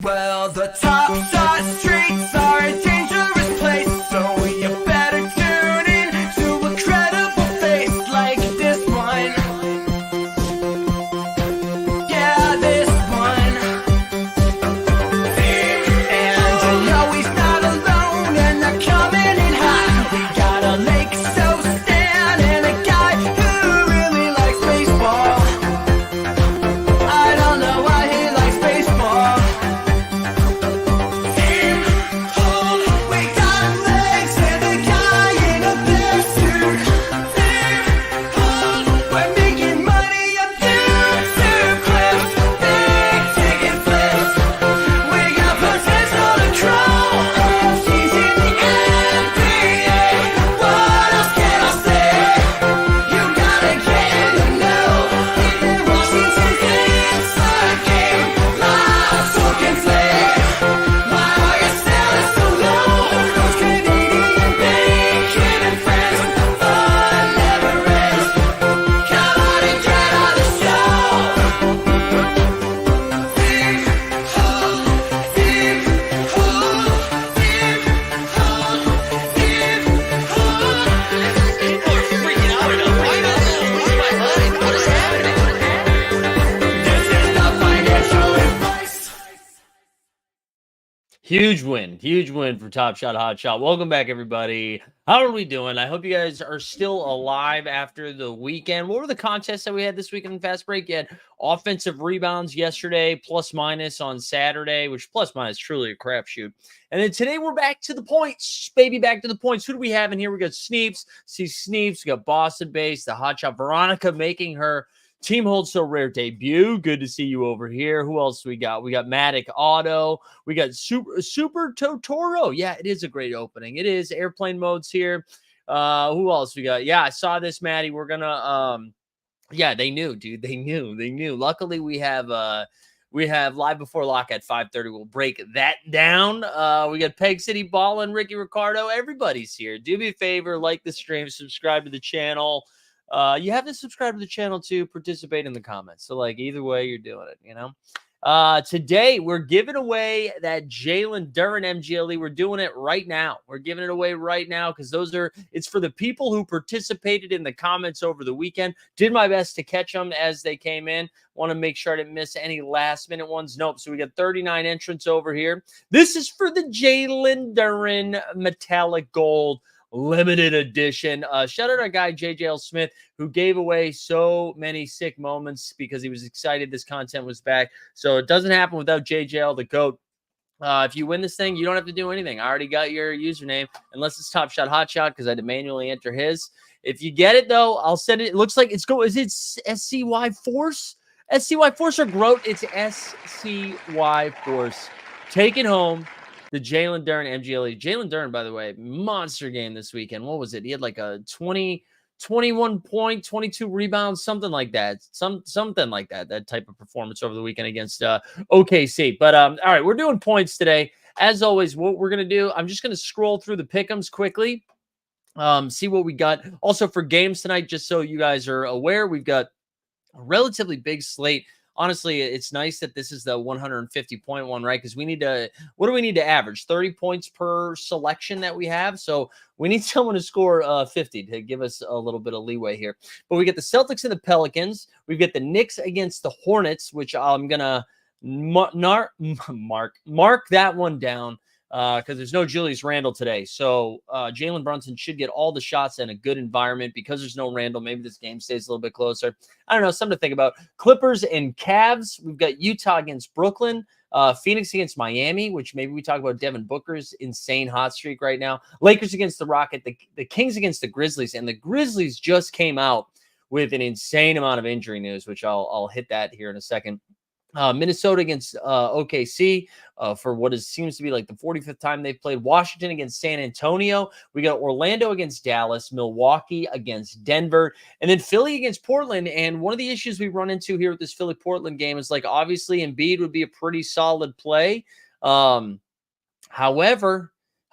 Well, the Top Shot streets are a dangerous place, so you better tune in to a credible face like this one. Yeah, this one. And you know he's not alone, and they're coming in hot. We got a Lake So Stan and a guy who really likes baseball. I don't know why he likes baseball. We got legs and a guy in a bear suit. We're making money up YouTube clips, big ticket flips. We got potential to grow. AFC's in the NBA. What else can I say? You gotta get in the know. Even Washington's inside game. Live talking flames. Why are you selling so low? Those Canadian bacon and friends. Fun never ends. Come on and get on the show. Big hole, big hole, big hole, big hole. People are freaking out enough. Why not lose my mind? What is happening? This is the financial advice. Huge win for Top Shot Hot Shot. Welcome back, everybody. How are we doing? I hope you guys are still alive after the weekend. What were the contests that we had this weekend in Fast Break? You had offensive rebounds yesterday, plus minus on Saturday, which plus minus truly a crapshoot. And then today we're back to the points, baby, back to the points. Who do we have in here? We got Sneeps, we got Boston Base, the Hot Shot, Veronica making her Team Hold So Rare debut. Good to see you over here. Who else we got? We got Matic Auto. We got Super Totoro. Yeah, it is a great opening. It is. Airplane modes here. Who else we got? Yeah, I saw this, Maddie. We're gonna yeah, they knew, dude. They knew. Luckily, we have Live Before Lock at 5:30. We'll break that down. We got Peg City Ball and Ricky Ricardo. Everybody's here. Do me a favor, like the stream, subscribe to the channel. You have to subscribe to the channel to participate in the comments. So, like, either way, you're doing it, you know? Today, we're giving away that Jalen Duren MGLE. We're doing it right now. We're giving it away right now because it's for the people who participated in the comments over the weekend. Did my best to catch them as they came in. Want to make sure I didn't miss any last-minute ones. Nope. So we got 39 entrants over here. This is for the Jalen Duren Metallic Gold limited edition. Shout out our guy JJL Smith, who gave away so many sick moments because he was excited this content was back. So it doesn't happen without JJL, the GOAT. If you win this thing, you don't have to do anything. I already got your username, unless it's Top Shot Hot Shot, because I had to manually enter his. If you get it, though, I'll send it. It looks like it's is it SCY Force? SCY Force or GROAT? It's SCY Force. Take it home. The Jalen Duren MGLE. Jalen Duren, by the way, monster game this weekend. What was it? He had like a 21 point, 22 rebounds, something like that. Something like that. That type of performance over the weekend against OKC. But all right, we're doing points today. As always, what we're gonna do, I'm just gonna scroll through the pick'ems quickly, see what we got. Also for games tonight, just so you guys are aware, we've got a relatively big slate. Honestly, it's nice that this is the 150-point one, right? Because what do we need to average? 30 points per selection that we have. So we need someone to score 50 to give us a little bit of leeway here. But we get the Celtics and the Pelicans. We've got the Knicks against the Hornets, which I'm going to mark that one down. Because there's no Julius Randle today. So Jalen Brunson should get all the shots in a good environment because there's no Randle. Maybe this game stays a little bit closer. I don't know, something to think about. Clippers and Cavs. We've got Utah against Brooklyn. Phoenix against Miami, which maybe we talk about Devin Booker's insane hot streak right now. Lakers against the Rocket. The Kings against the Grizzlies. And the Grizzlies just came out with an insane amount of injury news, which I'll hit that here in a second. Minnesota against OKC for what seems to be like the 45th time they've played. Washington against San Antonio. We got Orlando against Dallas, Milwaukee against Denver, and then Philly against Portland. And one of the issues we run into here with this Philly-Portland game is, like, obviously Embiid would be a pretty solid play. However,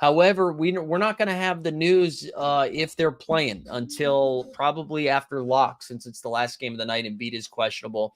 However, we're not going to have the news if they're playing until probably after lock, since it's the last game of the night and Embiid is questionable.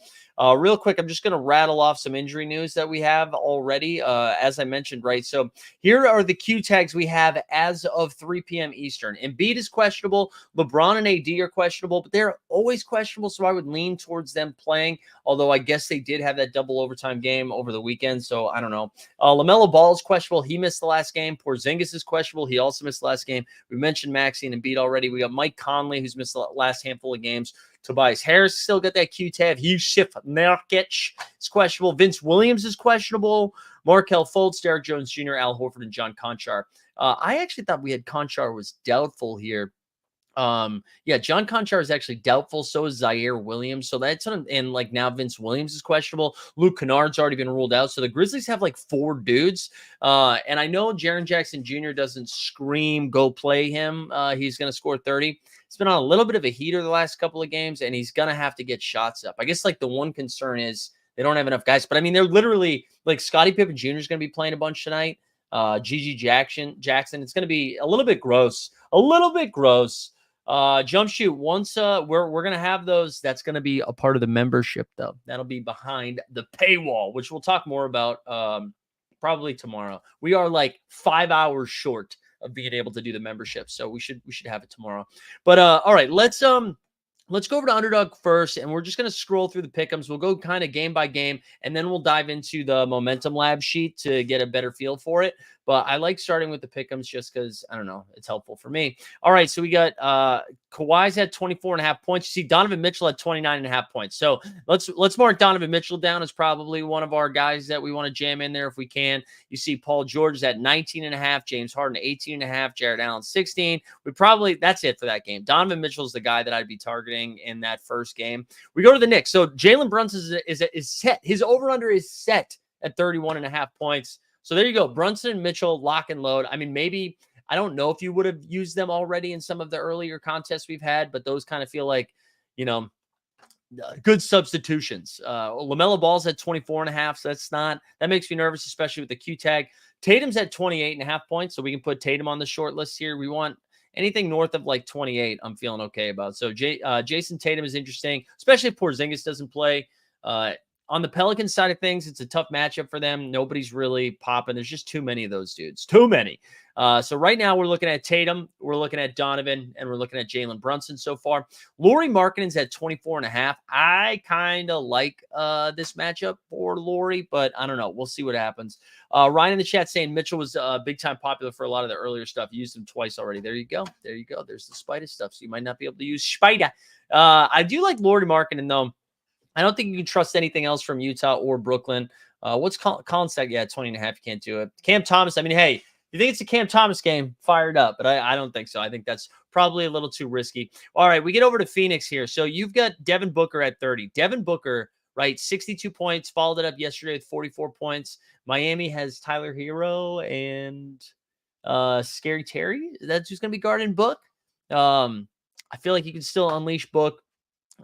Real quick, I'm just going to rattle off some injury news that we have already. As I mentioned, right? So here are the Q tags we have as of 3 p.m. Eastern. Embiid is questionable. LeBron and AD are questionable, but they're always questionable, so I would lean towards them playing, although I guess they did have that double overtime game over the weekend, so I don't know. LaMelo Ball is questionable. He missed the last game. Porzingis is questionable. He also missed the last game. We mentioned Maxey and Embiid already. We got Mike Conley, who's missed the last handful of games. Tobias Harris still got that Q tab. Yusuf Nurkic is questionable. Vince Williams is questionable. Markelle Fultz, Derek Jones Jr., Al Horford, and John Conchar. I actually thought we had Conchar was doubtful here. Yeah, John Conchar is actually doubtful. So is Zaire Williams. So that's and like now Vince Williams is questionable. Luke Kennard's already been ruled out. So the Grizzlies have like 4 dudes. And I know Jaren Jackson Jr. doesn't scream, go play him. He's going to score 30. He's been on a little bit of a heater the last couple of games, and he's going to have to get shots up. I guess like the one concern is they don't have enough guys. But I mean, they're literally like Scottie Pippen Jr. is going to be playing a bunch tonight. Gigi Jackson. It's going to be a little bit gross. Jump shoot. Once we're gonna have those, that's gonna be a part of the membership, though. That'll be behind the paywall, which we'll talk more about probably tomorrow. We are like 5 hours short of being able to do the membership, so we should have it tomorrow. But all right, let's go over to Underdog first, and we're just going to scroll through the pick'ems. We'll go kind of game by game, and then we'll dive into the Momentum Lab sheet to get a better feel for it. But I like starting with the pick'ems just because, I don't know, it's helpful for me. All right, so we got Kawhi's at 24.5 points. You see Donovan Mitchell at 29.5 points. So let's mark Donovan Mitchell down as probably one of our guys that we want to jam in there if we can. You see Paul George is at 19.5, James Harden 18.5, Jared Allen 16. That's it for that game. Donovan Mitchell is the guy that I'd be targeting in that first game. We go to the Knicks. So Jalen Brunson is set. His over-under is set at 31.5 points. So there you go. Brunson and Mitchell, lock and load. I mean, maybe, I don't know if you would have used them already in some of the earlier contests we've had, but those kind of feel like, good substitutions. LaMelo Ball's at 24.5, so that makes me nervous, especially with the Q tag. Tatum's at 28.5 points, so we can put Tatum on the short list here. We want anything north of like 28, I'm feeling okay about. So Jason Tatum is interesting, especially if Porzingis doesn't play. On the Pelicans side of things, it's a tough matchup for them. Nobody's really popping. There's just too many of those dudes. Too many. So right now we're looking at Tatum, we're looking at Donovan, and we're looking at Jalen Brunson so far. Lauri Markkanen's at 24.5. I kind of like this matchup for Lauri, but I don't know. We'll see what happens. Ryan in the chat saying Mitchell was big time popular for a lot of the earlier stuff. Used him twice already. There you go. There's the Spider stuff. So you might not be able to use Spider. I do like Lauri Markkanen though. I don't think you can trust anything else from Utah or Brooklyn. What's Colin said? Yeah, 20.5. You can't do it. Cam Thomas. I mean, hey, you think it's a Cam Thomas game? Fired up, but I don't think so. I think that's probably a little too risky. All right, we get over to Phoenix here. So you've got Devin Booker at 30. Devin Booker, right? 62 points. Followed it up yesterday with 44 points. Miami has Tyler Hero and Scary Terry. That's who's going to be guarding Book. I feel like you can still unleash Book.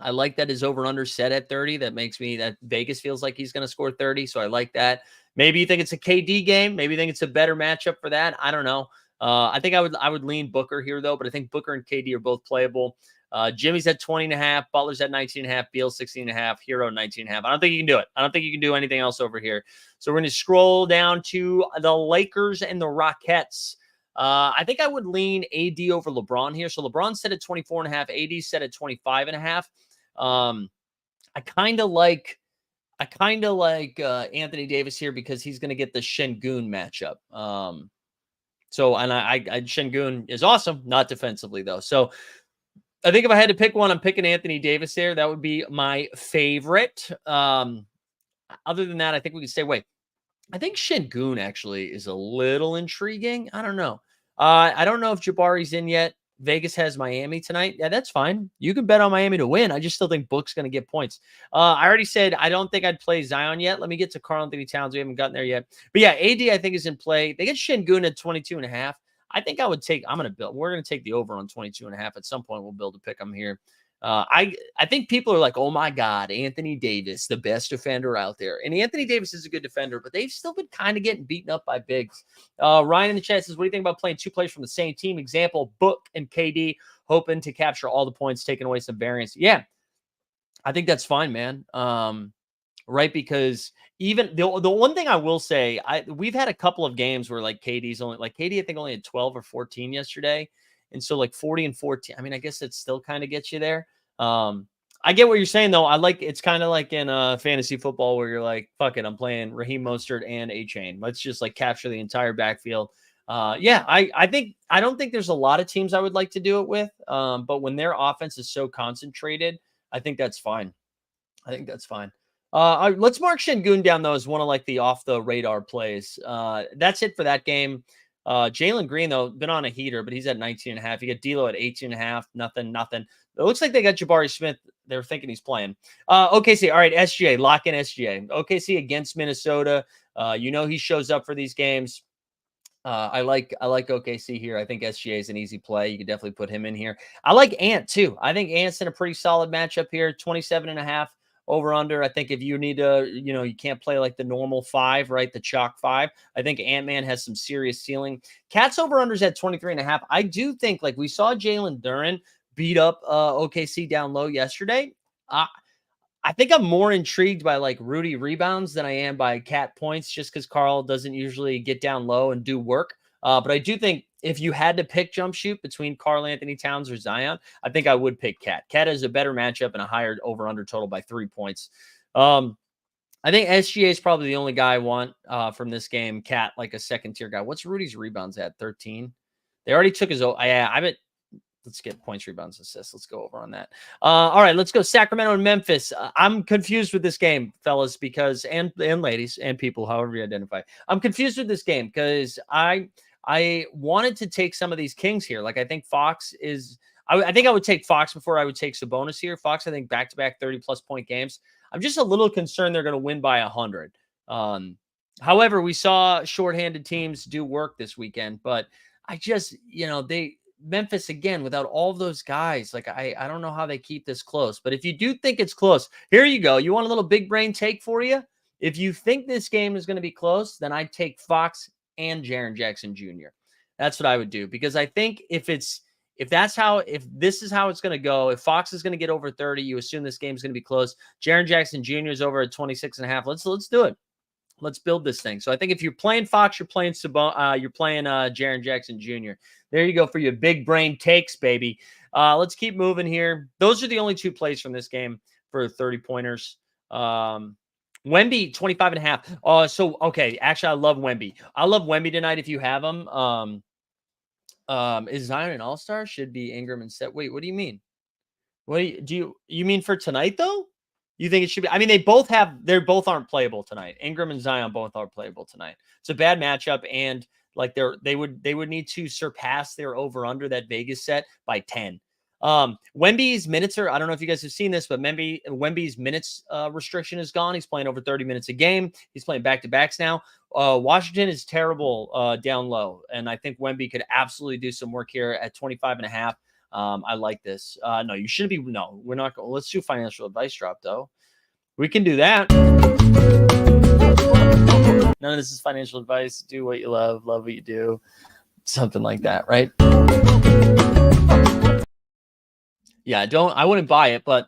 I like that his over under set at 30. That makes me that Vegas feels like he's going to score 30. So I like that. Maybe you think it's a KD game. Maybe you think it's a better matchup for that. I don't know. I think I would lean Booker here though, but I think Booker and KD are both playable. Jimmy's at 20.5, Butler's at 19.5, Beal 16.5, Hero 19.5. I don't think you can do it. I don't think you can do anything else over here. So we're going to scroll down to the Lakers and the Rockets. I think I would lean AD over LeBron here. So LeBron set at 24.5, AD set at 25.5. I kind of like Anthony Davis here because he's going to get the Şengün matchup. So Şengün is awesome, not defensively though. So I think if I had to pick one, I'm picking Anthony Davis there. That would be my favorite. Other than that, I think we can stay away. I think Şengün actually is a little intriguing. I don't know. I don't know if Jabari's in yet. Vegas has Miami tonight. Yeah, that's fine. You can bet on Miami to win. I just still think Book's going to get points. I already said I don't think I'd play Zion yet. Let me get to Karl-Anthony Towns. We haven't gotten there yet. But yeah, AD I think is in play. They get Şengün at 22.5. I think we're going to take the over on 22.5. At some point, we'll build a pick 'em here. I think people are like, oh my God, Anthony Davis, the best defender out there. And Anthony Davis is a good defender, but they've still been kind of getting beaten up by bigs. Ryan in the chat says, what do you think about playing two players from the same team? Example, Book and KD, hoping to capture all the points, taking away some variance. Yeah, I think that's fine, man. Right? Because even the one thing I will say, we've had a couple of games where like KD's only like KD, I think only had 12 or 14 yesterday. And so like 40 and 14. I mean, I guess it still kind of gets you there. I get what you're saying though. I like it's kind of like in fantasy football where you're like, fuck it, I'm playing Raheem Mostert and A-Chain. Let's just like capture the entire backfield. Yeah, I don't think there's a lot of teams I would like to do it with. But when their offense is so concentrated, I think that's fine. I think that's fine. Let's mark Şengün down though as one of like the off the radar plays. That's it for that game. Jalen Green though been on a heater, but he's at 19.5. You got D'Lo at 18.5. Nothing. It looks like they got Jabari Smith. They're thinking he's playing. OKC. All right, SGA. Lock in SGA. OKC against Minnesota. He shows up for these games. I like OKC here. I think SGA is an easy play. You could definitely put him in here. I like Ant too. I think Ant's in a pretty solid matchup here. 27.5 over under. I think if you need to, you can't play like the normal 5, right? The chalk 5. I think Ant-Man has some serious ceiling. Cats over unders at 23.5. I do think like we saw Jalen Duren beat up OKC down low yesterday. I think I'm more intrigued by like Rudy rebounds than I am by Cat points, just because Carl doesn't usually get down low and do work. But I do think if you had to pick jump shoot between Karl Anthony Towns or Zion, I think I would pick Cat. Cat has a better matchup and a higher over under total by 3 points. I think SGA is probably the only guy I want from this game. Cat, like a second tier guy. What's Rudy's rebounds at? 13. They already took his. I bet. Let's get points, rebounds, assists. Let's go over on that. All right, let's go Sacramento and Memphis. I'm confused with this game, fellas, because and ladies and people, however you identify. I'm confused with this game because I wanted to take some of these Kings here. Like I think Fox is. I think I would take Fox before I would take Sabonis here. Fox, I think back-to-back 30+ point games. I'm just a little concerned they're going to win by 100. However, we saw shorthanded teams do work this weekend, but I just Memphis again without all those guys. Like I don't know how they keep this close, but if you do think it's close, here you go. You want a little big brain take for you? If you think this game is going to be close, then I'd take Fox and Jaren Jackson Jr. That's what I would do, because I think if this is how it's going to go, if Fox is going to get over 30, you assume this game is going to be close. Jaren Jackson Jr. is over at 26.5. Let's do it. Let's build this thing. So I think if you're playing Fox, you're playing Jaren Jackson Jr. There you go for your big brain takes, baby. Let's keep moving here. Those are the only 2 plays from this game for 30-pointers. Wemby, 25.5. So, okay. Actually, I love Wemby. I love Wemby tonight if you have him. Is Zion an all-star? Should be Ingram and Set. Wait, what do you mean? What do you mean for tonight, though? You think it should be? I mean, they both aren't playable tonight. Ingram and Zion both are playable tonight. It's a bad matchup, and like they would need to surpass their over under that Vegas set by 10. Wemby's minutes I don't know if you guys have seen this, but Wemby's minutes restriction is gone. He's playing over 30 minutes a game. He's playing back-to-backs now. Washington is terrible down low, and I think Wemby could absolutely do some work here at 25.5. I like this. No, you shouldn't be. No, we're not going. Let's do financial advice drop, though. We can do that. None of this is financial advice. Do what you love what you do. Something like that, right? Yeah, I wouldn't buy it, but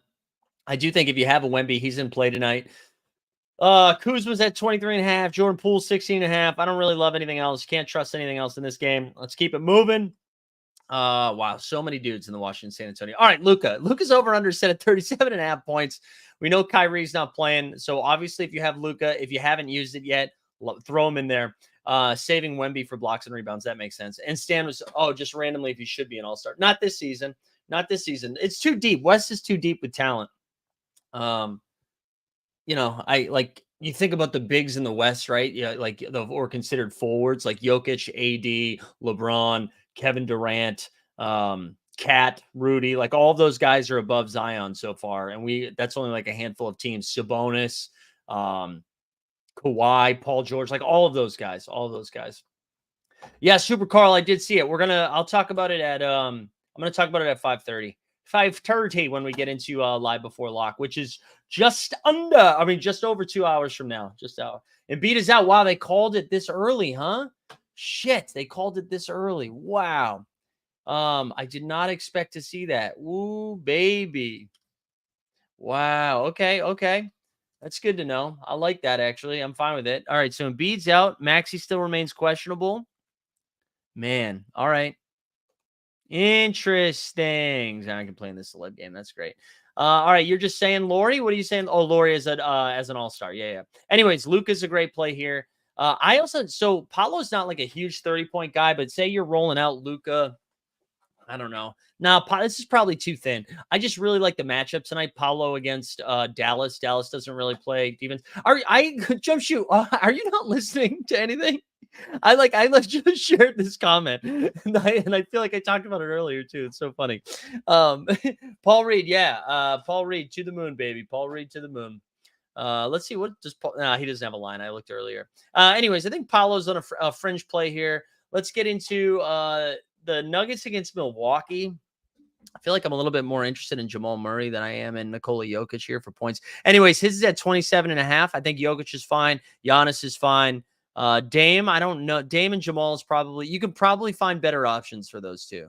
I do think if you have a Wemby, he's in play tonight. Kuzma's at 23.5. Jordan Poole, 16.5. I don't really love anything else. Can't trust anything else in this game. Let's keep it moving. Wow, so many dudes in the Washington San Antonio. All right, Luka. Luka's over under set at 37.5 points. We know Kyrie's not playing, so obviously if you have Luka, if you haven't used it yet, throw him in there. Saving Wemby for blocks and rebounds, that makes sense. And Stan was just randomly if he should be an all-star. Not this season. It's too deep. West is too deep with talent. I like you think about the bigs in the West, right? Yeah, like or considered forwards like Jokic, AD, LeBron, Kevin Durant, Cat, Rudy, like all of those guys are above Zion so far. And that's only like a handful of teams. Sabonis, Kawhi, Paul George, like all of those guys. Yeah, Super Carl, I did see it. I'll talk about it at I'm going to talk about it at 5:30. 5:30 when we get into live before lock, which is just over 2 hours from now. Just out. Embiid is out. Wow, they called it this early, huh? Shit, they called it this early. Wow. I did not expect to see that. Ooh, baby. Wow. Okay. That's good to know. I like that, actually. I'm fine with it. All right, so Embiid's out. Maxey still remains questionable. Man, all right. Interesting. I can play in this live game. That's great. All right, you're just saying Laurie. What are you saying? Oh, Laurie is as an all-star. Yeah. Anyways, Luka's a great play here. I also Paolo's not like a huge 30-point guy, but say you're rolling out Luka. I don't know. Now, this is probably too thin. I just really like the matchup tonight. Paolo against Dallas. Dallas doesn't really play defense. Jump shoot? Are you not listening to anything? I just shared this comment, and I feel like I talked about it earlier too. It's so funny. Paul Reed, yeah, Paul Reed to the moon, baby. Paul Reed to the moon. Let's see what does Paul. Nah, he doesn't have a line. I looked earlier. Anyways, I think Paolo's on a fringe play here. Let's get into the Nuggets against Milwaukee. I feel like I'm a little bit more interested in Jamal Murray than I am in Nikola Jokic here for points. Anyways, his is at 27.5. I think Jokic is fine. Giannis is fine. Dame, I don't know. Dame and Jamal is you can probably find better options for those two.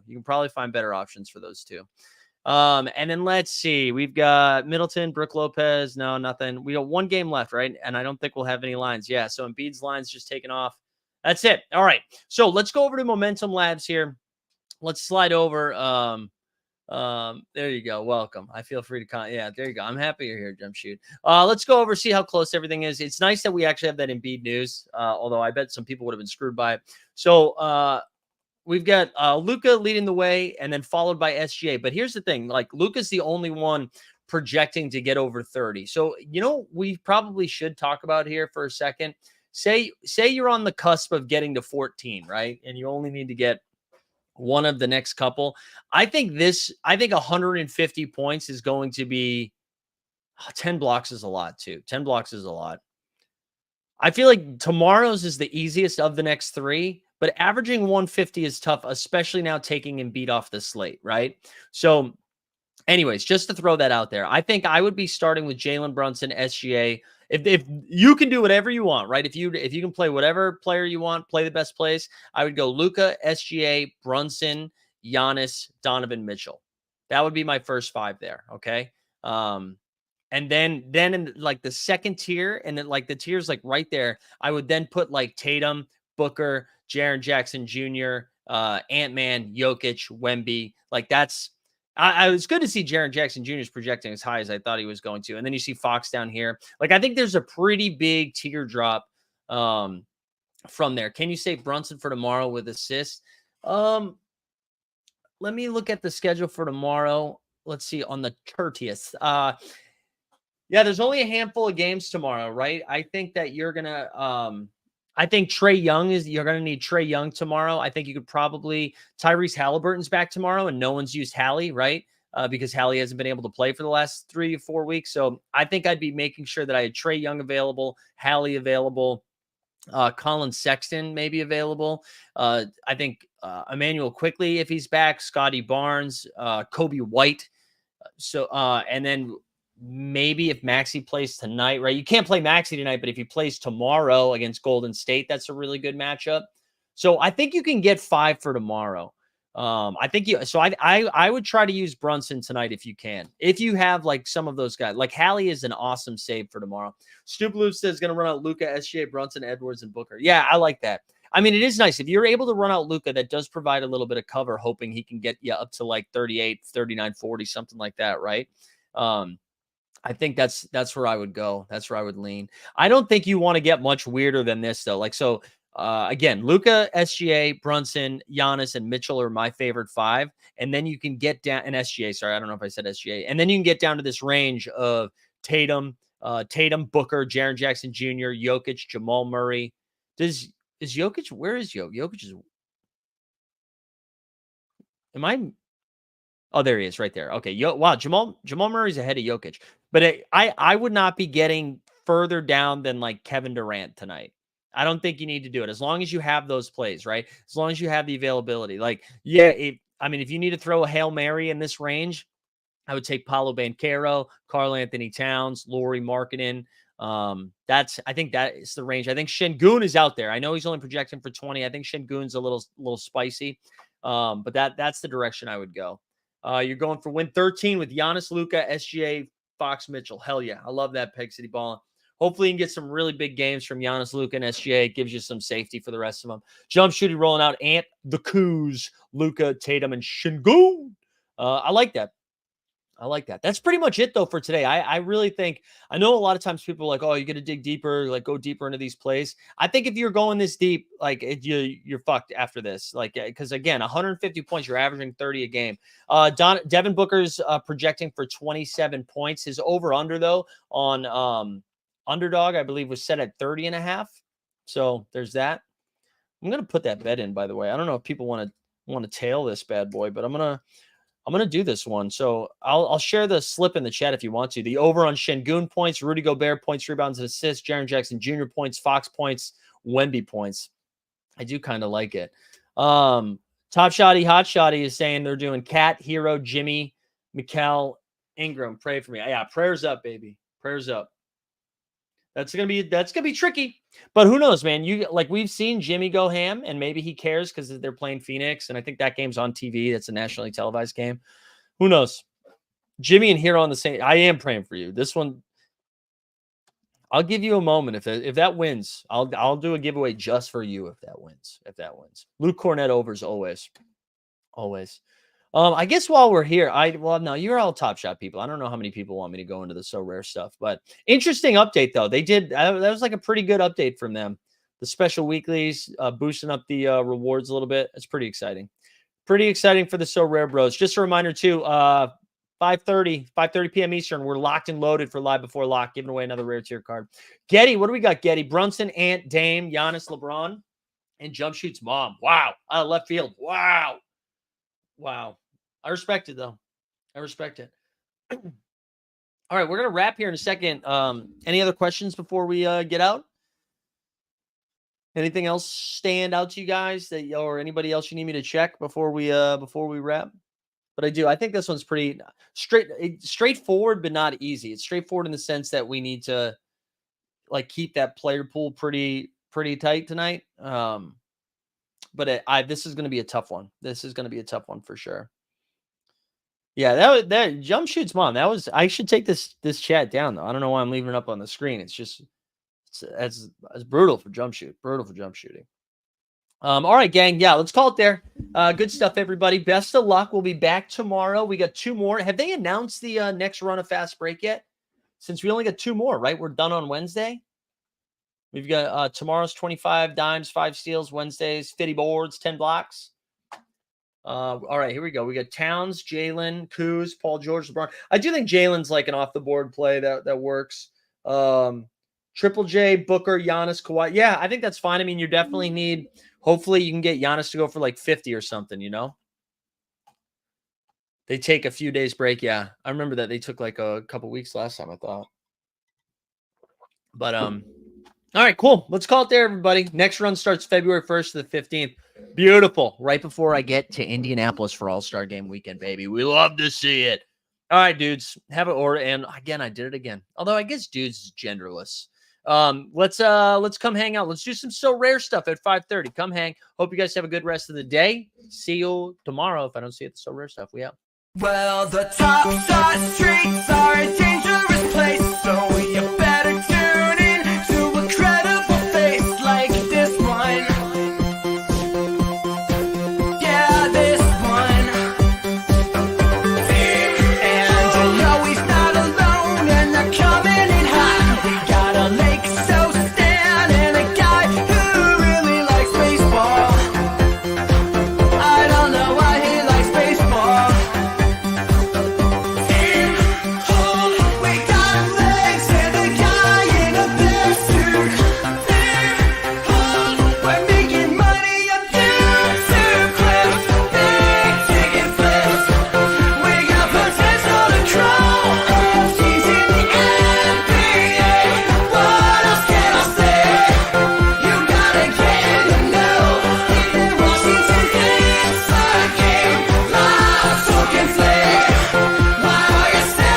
And then let's see. We've got Middleton, Brook Lopez. No, nothing. We got one game left, right? And I don't think we'll have any lines. Yeah, so Embiid's line's just taken off. That's it. All right. So let's go over to Momentum Labs here. Let's slide over. There you go. Welcome. I feel free to yeah, there you go. I'm happy you're here, Jump Shoot. Let's go over, see how close everything is. It's nice that we actually have that Embiid news, although I bet some people would have been screwed by it. So we've got Luka leading the way and then followed by SGA. But here's the thing, like Luka's the only one projecting to get over 30. So, we probably should talk about here for a second. Say you're on the cusp of getting to 14, right? And you only need to get one of the next couple. I think 150 points is going to be 10 blocks is a lot too. 10 blocks is a lot. I feel like tomorrow's is the easiest of the next three, but averaging 150 is tough, especially now taking Embiid off the slate, right? So anyways, just to throw that out there, I think I would be starting with Jalen Brunson, SGA. If you can do whatever you want, right? If you can play whatever player you want, play the best plays, I would go Luka, SGA, Brunson, Giannis, Donovan Mitchell. That would be my first five there. Okay. And then in like the second tier, and then like the tiers like right there, I would then put like Tatum, Booker, Jaren Jackson Jr., Ant-Man, Jokic, Wemby. Like that's. I was good to see Jaren Jackson Jr. is projecting as high as I thought he was going to. And then you see Fox down here. Like, I think there's a pretty big teardrop from there. Can you say Brunson for tomorrow with assists? Let me look at the schedule for tomorrow. Let's see, on the 30th. Yeah, there's only a handful of games tomorrow, right? I think that you're going to I think you're going to need Trae Young tomorrow. I think you could probably, Tyrese Halliburton's back tomorrow and no one's used Hallie, right? Because Hallie hasn't been able to play for the last 3 to 4 weeks. So I think I'd be making sure that I had Trae Young available, Hallie available, Colin Sexton maybe available. I think Emmanuel Quickly, if he's back, Scotty Barnes, Kobe White. And then maybe if Maxey plays tonight, right? You can't play Maxey tonight, but if he plays tomorrow against Golden State, that's a really good matchup. So I think you can get 5 for tomorrow. I would try to use Brunson tonight if you can. If you have like some of those guys, like Hallie is an awesome save for tomorrow. Stoop Loop says going to run out Luka, SGA, Brunson, Edwards, and Booker. Yeah, I like that. I mean, it is nice. If you're able to run out Luka, that does provide a little bit of cover, hoping he can get you up to like 38, 39, 40, something like that, right? I think that's where I would go. That's where I would lean. I don't think you want to get much weirder than this, though. Like, so again, Luka, SGA, Brunson, Giannis, and Mitchell are my favorite 5. And then you can get down, and SGA, sorry, I don't know if I said SGA. And then you can get down to this range of Tatum, Booker, Jaren Jackson Jr., Jokic, Jamal Murray. Is Jokic, where is Jokic? Jokic is, oh, there he is right there. Okay. Wow. Jamal Murray's ahead of Jokic, but I would not be getting further down than like Kevin Durant tonight. I don't think you need to do it as long as you have those plays, right? As long as you have the availability. Like, yeah, if you need to throw a Hail Mary in this range, I would take Paolo Banchero, Karl Anthony Towns, Lauri Markkanen. I think that is the range. I think Şengün is out there. I know he's only projecting for 20. I think Şengün's a little spicy. But that's the direction I would go. You're going for win 13 with Giannis, Luka, SGA, Fox, Mitchell. Hell yeah. I love that pick, City Ballin'. Hopefully you can get some really big games from Giannis, Luka, and SGA. It gives you some safety for the rest of them. Jump shooting rolling out Ant, the Kuz, Luka, Tatum, and Şengün. I like that. I like that. That's pretty much it, though, for today. I really think, I know a lot of times people are like, oh, you got to dig deeper, like go deeper into these plays. I think if you're going this deep, like you're fucked after this. Like, because again, 150 points, you're averaging 30 a game. Devin Booker's projecting for 27 points. His over-under, though, on Underdog, I believe, was set at 30.5. So there's that. I'm going to put that bet in, by the way. I don't know if people want to tail this bad boy, but I'm gonna do this one. So I'll share the slip in the chat if you want to. The over on Şengün points, Rudy Gobert points, rebounds, and assists, Jaren Jackson Jr. points, Fox points, Wemby points. I do kind of like it. Top Shotty, Hot Shotty is saying they're doing Cat, Hero, Jimmy, Mikal, Ingram. Pray for me. Yeah, prayers up, baby. Prayers up. That's gonna be tricky, but who knows, man? We've seen Jimmy go ham, and maybe he cares because they're playing Phoenix, and I think that game's on TV. That's a nationally televised game. Who knows? Jimmy and Hero on the same. I am praying for you. This one, I'll give you a moment if that wins. I'll do a giveaway just for you if that wins. Luke Cornett overs always. I guess while we're here, no, you're all Top Shot people. I don't know how many people want me to go into the so rare stuff, but interesting update though. They did that was like a pretty good update from them. The special weeklies, boosting up the rewards a little bit. It's pretty exciting. Pretty exciting for the so rare bros. Just a reminder too, 5:30 p.m. Eastern. We're locked and loaded for live before lock, giving away another rare tier card. Getty, what do we got? Getty, Brunson, Ant, Dame, Giannis, LeBron, and Jump Shoot's mom. Wow, left field. Wow. I respect it, though. I respect it. All right, we're going to wrap here in a second. Any other questions before we get out? Anything else stand out to you guys or anybody else you need me to check before we wrap? But I think this one's pretty straightforward, but not easy. It's straightforward in the sense that we need to keep that player pool pretty tight tonight. But this is going to be a tough one. This is going to be a tough one for sure. Yeah, that Jump Shoot's mom. I should take this chat down though. I don't know why I'm leaving it up on the screen. It's brutal for Jump Shoot. Brutal for jump shooting. All right, gang. Yeah, let's call it there. Good stuff, everybody. Best of luck. We'll be back tomorrow. We got 2 more. Have they announced the next run of Fast Break yet? Since we only got 2 more, right? We're done on Wednesday. We've got tomorrow's 25 dimes, 5 steals. Wednesday's 50 boards, 10 blocks. All right, here we go. We got Towns, Jalen, Kuz, Paul George, LeBron. I do think Jalen's like an off the board play that works. Triple J, Booker, Giannis, Kawhi. Yeah, I think that's fine. I mean, you definitely need. Hopefully, you can get Giannis to go for like 50 or something. You know, they take a few days break. Yeah, I remember that they took like a couple weeks last time. I thought, but all right, cool. Let's call it there, everybody. Next run starts February 1st to the 15th. Beautiful. Right before I get to Indianapolis for All-Star Game weekend, baby. We love to see it. All right, dudes. Have it order. And again, I did it again. Although I guess dudes is genderless. Let's come hang out. Let's do some so rare stuff at 5:30. Come hang. Hope you guys have a good rest of the day. See you tomorrow. If I don't see it, the so rare stuff. We out. Well, the Top Shot streets are a dangerous place, so